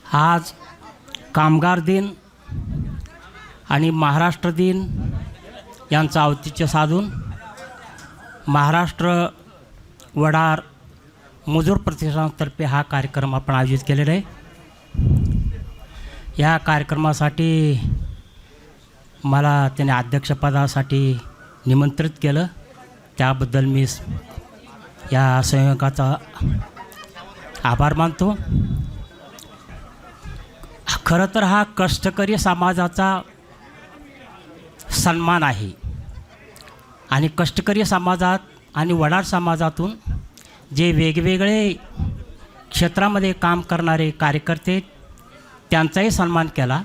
आज कामगार दिन आणि महाराष्ट्र दिन यांचं औचित्य साधून महाराष्ट्र वडार मजूर प्रतिष्ठानातर्फे हा कार्यक्रम आपण आयोजित केलेला आहे। या कार्यक्रमासाठी मला त्याने अध्यक्षपदासाठी निमंत्रित केलं, त्याबद्दल मी या संयोजकाचा आभार मानतो। खरं तर हा कष्टकरी समाजाचा सन्मान आहे आणि कष्टकरी समाजात आणि वडार समाजातून जे वेगवेगळे क्षेत्रामध्ये काम करणारे कार्यकर्ते त्यांचाही सन्मान केला,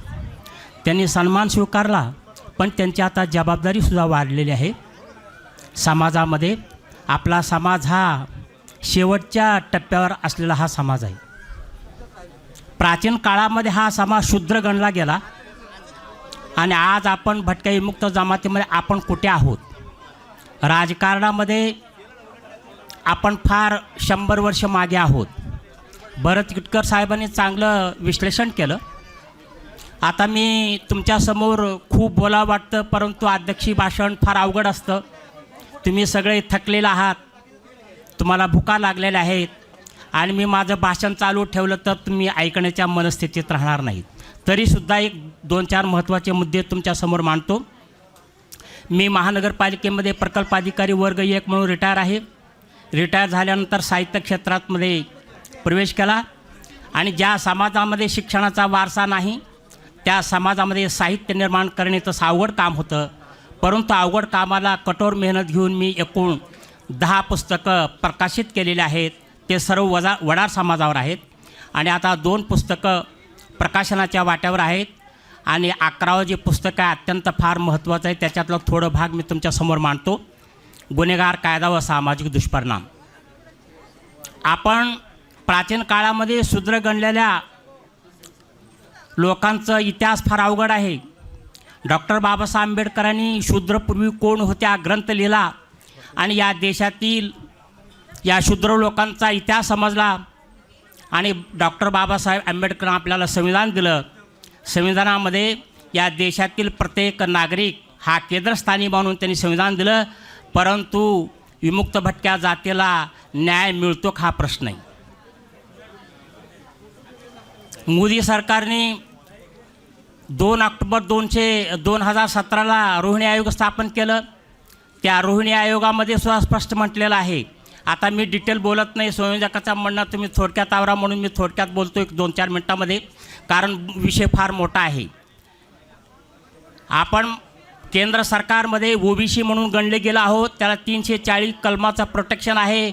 त्यांनी सन्मान स्वीकारला, पण त्यांची आता जबाबदारीसुद्धा वाढलेली आहे समाजामध्ये। आपला समाज हा शेवटच्या टप्प्यावर असलेला हा समाज आहे। प्राचीन काळामध्ये हा समाज शूद्र गणला गेला आणि आज आपण भटक्या विमुक्त जमातीमध्ये आपण कुठे आहोत? राजकारणामध्ये आपण फार 100 वर्ष मागे आहोत। भरत युटकर साहेबांनी चांगलं विश्लेषण केलं। आता मी तुमच्यासमोर खूप बोलावं वाटतं, परंतु अध्यक्षी भाषण फार अवघड असतं। तुम्ही सगळे थकलेले आहात, तुम्हाला भुका लागलेल्या आहेत आणि मी माझं भाषण चालू ठेवलं तर तुम्ही ऐकण्याच्या मनस्थितीत राहणार नाहीत। तरीसुद्धा एक 2-4 महत्त्वाचे मुद्दे तुमच्यासमोर मांडतो। मी महानगरपालिकेमध्ये प्रकल्प अधिकारी वर्ग 1 म्हणून रिटायर आहे। रिटायर झाल्यानंतर साहित्य क्षेत्रामध्ये प्रवेश केला आणि ज्या समाजामध्ये शिक्षणाचा वारसा नाही त्या समाजामध्ये साहित्य निर्माण करणे तसं अवघड काम होतं, परंतु अवघड कामाला कठोर मेहनत घेऊन मी एकूण 10 पुस्तकं प्रकाशित केलेली आहेत। ते सर्व वडार समाजावर आहेत आणि आता 2 पुस्तकं प्रकाशनाच्या वाट्यावर आहेत आणि 11वं जे पुस्तक आहे अत्यंत फार महत्त्वाचं आहे, त्याच्यातलं थोडं भाग मी तुमच्यासमोर मांडतो। गुन्हेगार कायदा व सामाजिक दुष्परिणाम। आपण प्राचीन काळामध्ये शूद्र गणलेल्या लोकांचा इतिहास फार अवघड आहे। डॉक्टर बाबासाहेब आंबेडकरांनी शूद्रपूर्वी कोण होते हा ग्रंथ लिहिला आणि या देशातील या शूद्र लोकांचा इतिहास समजला आणि डॉक्टर बाबासाहेब आंबेडकरांनी आपल्याला संविधान दिलं। संविधानामध्ये या देशातील प्रत्येक नागरिक हा केंद्रस्थानी मानून त्यांनी संविधान दिलं, परंतु विमुक्त भटक्या जातीला न्याय मिळतो का हा प्रश्न आहे। मोदी सरकारने 2 ऑक्टोबर 2017ला रोहिणी आयोग स्थापन केलं। त्या रोहिणी आयोगामध्ये सुद्धा स्पष्ट म्हटलेलं आहे। आता मी डिटेल बोलत नाही, संयोजकाचा म्हणणं तुम्ही थोडक्यात आवरा म्हणून मी थोडक्यात बोलतो 1-2-4 मिनटामध्ये, कारण विषय फार मोठा आहे। आपण केंद्र सरकारमध्ये ओबीसी म्हणून गणले गेलो आहोत, त्याला 340 कलमाचं प्रोटेक्शन आहे,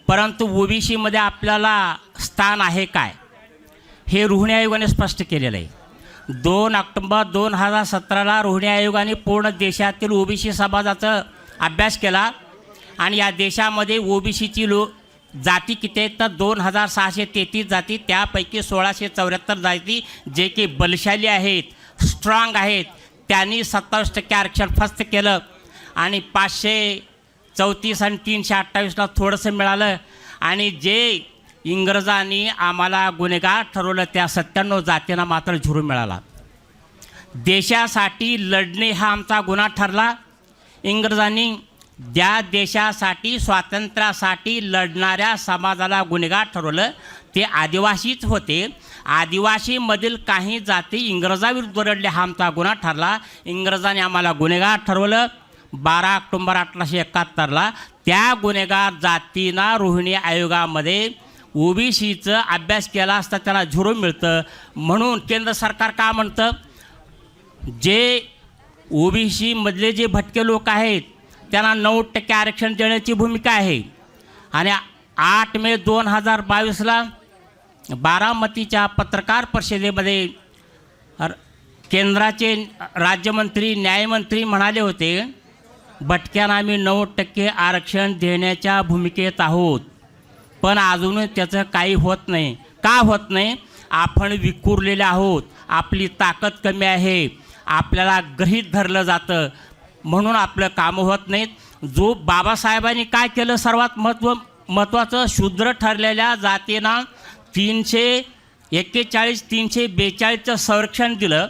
परंतु ओबीसीमध्ये आपल्याला स्थान आहे काय हे रोहिणी आयोगाने स्पष्ट केलेलं आहे। 2 ऑक्टोबर 2017ला रोहिणी आयोगाने पूर्ण देशातील ओबीसी समाजाचा अभ्यास केला आणि या देशामध्ये ओबीसीची जाती किती आहेत तर 2633 जाती, त्यापैकी 1674 जाती जे की बलशाली आहेत, स्ट्रॉंग आहेत, त्यांनी 27% आरक्षण फस्त केलं आणि 534 आणि 328ला थोडंसं मिळालं आणि जे इंग्रजांनी आम्हाला गुन्हेगार ठरवलं त्या 97 जातींना मात्र झिरो मिळाला। देशासाठी लढणे हा आमचा गुन्हा ठरला। इंग्रजांनी ज्या देशासाठी स्वातंत्र्यासाठी लढणाऱ्या समाजाला गुन्हेगार ठरवलं ते आदिवासीच होते। आदिवासीमधील काही जाती इंग्रजाविरुद्ध लढले हा आमचा गुन्हा ठरला। इंग्रजांनी आम्हाला गुन्हेगार ठरवलं 12 ऑक्टोबर 1871ला। त्या गुन्हेगार जातींना रोहिणी आयोगामध्ये ओबीसीचं अभ्यास केला असता त्यांना झिरो मिळतं। म्हणून केंद्र सरकार का म्हणतं, जे ओबीसीमधले जे भटके लोक आहेत त्यांना 9% आरक्षण देण्याची भूमिका आहे आणि 8 मे 2022ला बारामतीच्या पत्रकार परिषदेमध्ये केंद्राचे राज्यमंत्री न्यायमंत्री म्हणाले होते, भटक्यांना आम्ही 9% आरक्षण देण्याच्या भूमिकेत आहोत, पण अजूनही त्याचं काही होत नाही। का होत नाही? आपण विखुरलेले आहोत, आपली ताकद कमी आहे, आपल्याला गृहीत धरलं जातं, म्हणून आपलं कामं होत नाहीत। जो बाबासाहेबांनी काय केलं सर्वात महत्त्वाचं, शूद्र ठरलेल्या जातींना 41,342चं संरक्षण दिलं,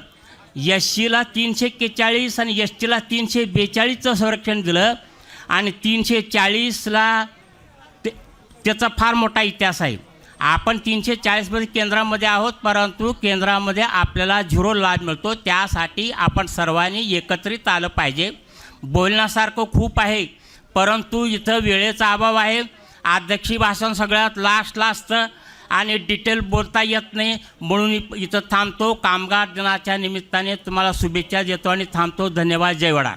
एस सीला 341 आणि एस टीला 342चं संरक्षण दिलं आणि 340ला त्याचा फार मोठा इतिहास आहे. आपण 340मध्ये केंद्रामध्ये आहोत, परंतु केंद्रामध्ये आपल्याला 0 लाभ मिळतो. त्यासाठी आपण सर्वांनी एकत्रित आलं पाहिजे. बोलण्यासारखं खूप आहे, परंतु इथं वेळेचा अभाव आहे. अध्यक्षी भाषण सगळ्यात लास्टला असतं आणि डिटेल बोलता येत नाही, म्हणून इथं थांबतो. कामगार दिनाच्या निमित्ताने तुम्हाला शुभेच्छा देतो आणि थांबतो. धन्यवाद. जय वडार.